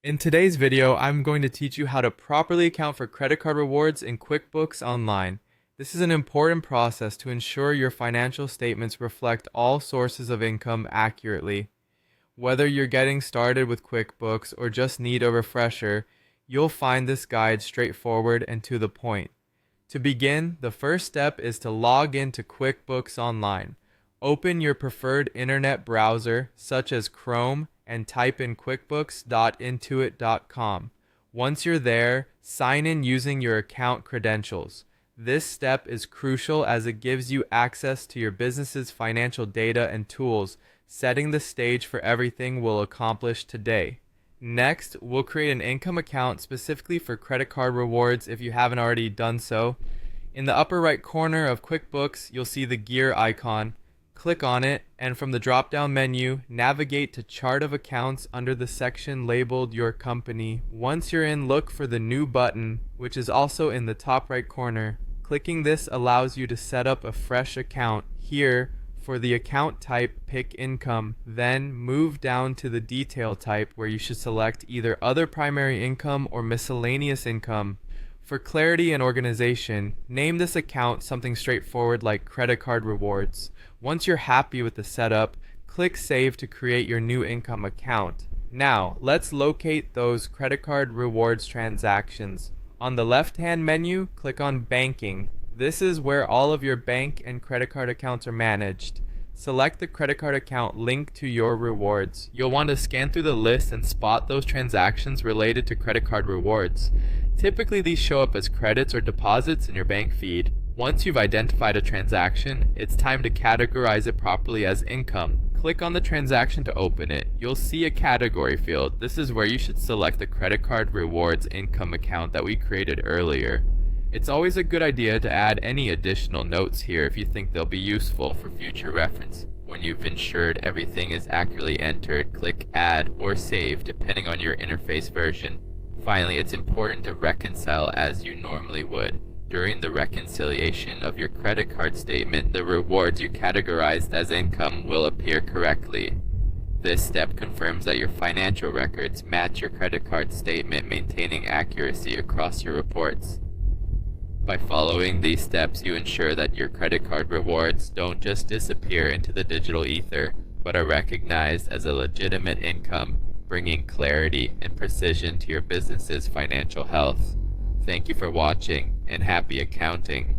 In today's video, I'm going to teach you how to properly account for credit card rewards in QuickBooks Online. This is an important process to ensure your financial statements reflect all sources of income accurately. Whether you're getting started with QuickBooks or just need a refresher, you'll find this guide straightforward and to the point. To begin, the first step is to log into QuickBooks Online. Open your preferred internet browser, such as Chrome, and type in quickbooks.intuit.com. Once you're there, sign in using your account credentials. This step is crucial as it gives you access to your business's financial data and tools, setting the stage for everything we'll accomplish today. Next, we'll create an income account specifically for credit card rewards if you haven't already done so. In the upper right corner of QuickBooks, you'll see the gear icon. Click on it, and from the drop-down menu, navigate to Chart of Accounts under the section labeled Your Company. Once you're in, look for the New button, which is also in the top right corner. Clicking this allows you to set up a fresh account. Here, for the account type, pick Income, then move down to the Detail type where you should select either Other Primary Income or Miscellaneous Income. For clarity and organization, name this account something straightforward like Credit Card Rewards. Once you're happy with the setup, click Save to create your new income account. Now, let's locate those credit card rewards transactions. On the left-hand menu, click on Banking. This is where all of your bank and credit card accounts are managed. Select the credit card account linked to your rewards. You'll want to scan through the list and spot those transactions related to credit card rewards. Typically, these show up as credits or deposits in your bank feed. Once you've identified a transaction, it's time to categorize it properly as income. Click on the transaction to open it. You'll see a category field. This is where you should select the credit card rewards income account that we created earlier. It's always a good idea to add any additional notes here if you think they'll be useful for future reference. When you've ensured everything is accurately entered, click Add or Save depending on your interface version. Finally, it's important to reconcile as you normally would. During the reconciliation of your credit card statement, the rewards you categorized as income will appear correctly. This step confirms that your financial records match your credit card statement, maintaining accuracy across your reports. By following these steps, you ensure that your credit card rewards don't just disappear into the digital ether, but are recognized as a legitimate income, bringing clarity and precision to your business's financial health. Thank you for watching, and happy accounting.